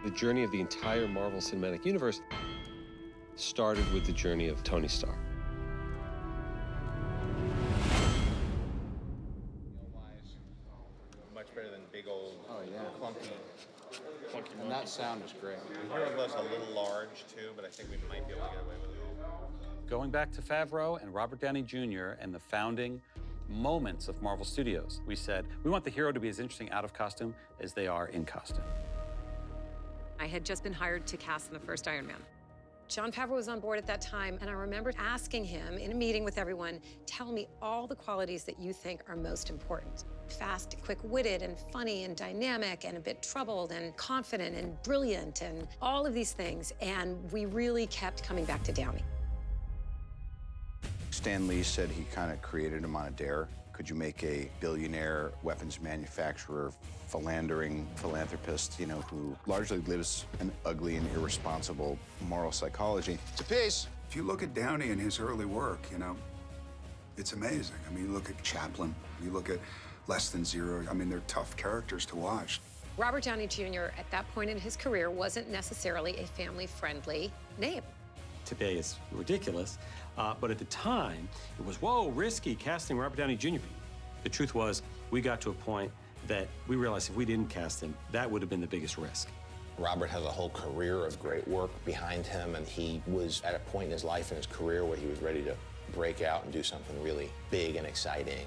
The journey of the entire Marvel Cinematic Universe started with the journey of Tony Stark. Much better than big old clunky. And that sound is great. The hero was a little large too, but I think we might be able to get away with it. Going back to Favreau and Robert Downey Jr. and the founding moments of Marvel Studios, we said, we want the hero to be as interesting out of costume as they are in costume. I had just been hired to cast in the first Iron Man. Jon Favreau was on board at that time, and I remember asking him in a meeting with everyone, tell me all the qualities that you think are most important. Fast, quick-witted, and funny, and dynamic, and a bit troubled, and confident, and brilliant, and all of these things. And we really kept coming back to Downey. Stan Lee said he kind of created him on a dare. Could you make a billionaire weapons manufacturer, philandering philanthropist, you know, who largely lives an ugly and irresponsible moral psychology? It's a piece. If you look at Downey and his early work, you know, it's amazing. I mean, you look at Chaplin, you look at Less Than Zero. I mean, they're tough characters to watch. Robert Downey Jr. at that point in his career wasn't necessarily a family-friendly name. Today it's ridiculous, but at the time, it was, whoa, risky casting Robert Downey Jr. The truth was, we got to a point that we realized if we didn't cast him, that would have been the biggest risk. Robert has a whole career of great work behind him, and he was at a point in his life and his career where he was ready to break out and do something really big and exciting.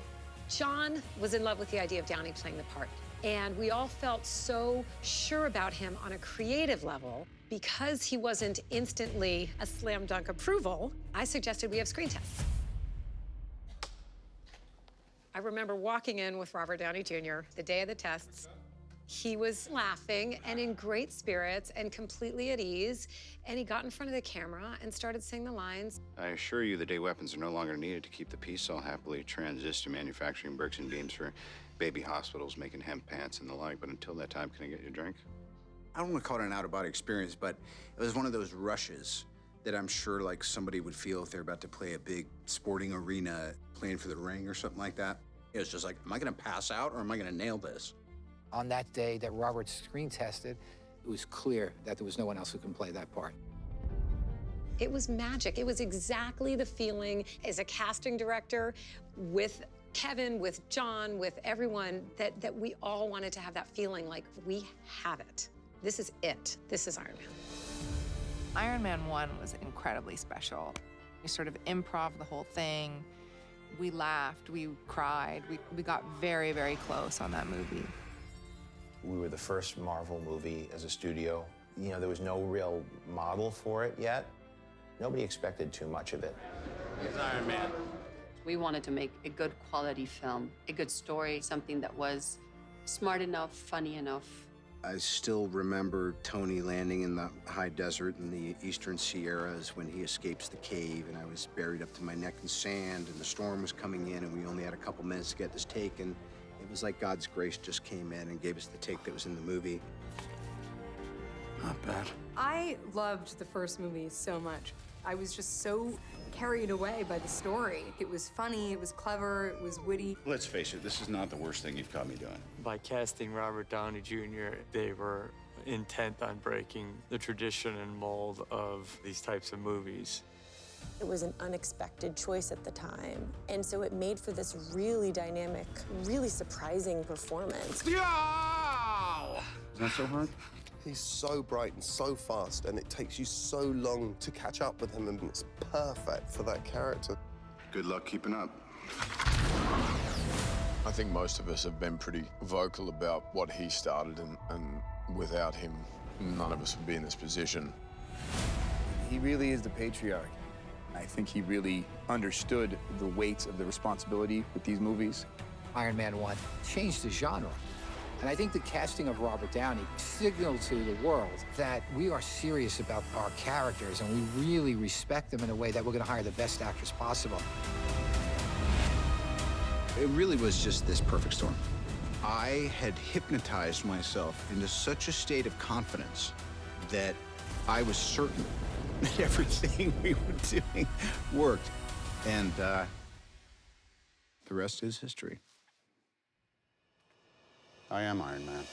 John was in love with the idea of Downey playing the part, and we all felt so sure about him on a creative level. Because he wasn't instantly a slam dunk approval, I suggested we have screen tests. I remember walking in with Robert Downey Jr. the day of the tests. He was laughing and in great spirits and completely at ease, and he got in front of the camera and started saying the lines. I assure you the day weapons are no longer needed to keep the peace cell happily transist to manufacturing bricks and beams for baby hospitals, making hemp pants and the like, but until that time, can I get you a drink? I don't want to call it an out-of-body experience, but it was one of those rushes that I'm sure like somebody would feel if they're about to play a big sporting arena, playing for the ring or something like that. It was just like, am I going to pass out or am I going to nail this? On that day that Robert screen tested, it was clear that there was no one else who can play that part. It was magic. It was exactly the feeling as a casting director with Kevin, with John, with everyone, that we all wanted to have that feeling like we have it. This is it. This is Iron Man. Iron Man 1 was incredibly special. We sort of improv the whole thing. We laughed, we cried. We got very, very close on that movie. We were the first Marvel movie as a studio. You know, there was no real model for it yet. Nobody expected too much of it. It's Iron Man. We wanted to make a good quality film, a good story, something that was smart enough, funny enough. I still remember Tony landing in the high desert in the eastern Sierras when he escapes the cave, and I was buried up to my neck in sand, and the storm was coming in, and we only had a couple minutes to get this take, and it was like God's grace just came in and gave us the take that was in the movie. Not bad. I loved the first movie so much. I was just so carried away by the story. It was funny, it was clever, it was witty. Let's face it, this is not the worst thing you've caught me doing. By casting Robert Downey Jr., they were intent on breaking the tradition and mold of these types of movies. It was an unexpected choice at the time, and so it made for this really dynamic, really surprising performance. Yeah! Is that so hard? He's so bright and so fast, and it takes you so long to catch up with him, and it's perfect for that character. Good luck keeping up. I think most of us have been pretty vocal about what he started, and without him, none of us would be in this position. He really is the patriarch. I think he really understood the weight of the responsibility with these movies. Iron Man 1 changed the genre. And I think the casting of Robert Downey signaled to the world that we are serious about our characters and we really respect them in a way that we're going to hire the best actors possible. It really was just this perfect storm. I had hypnotized myself into such a state of confidence that I was certain that everything we were doing worked. And the rest is history. I am Iron Man.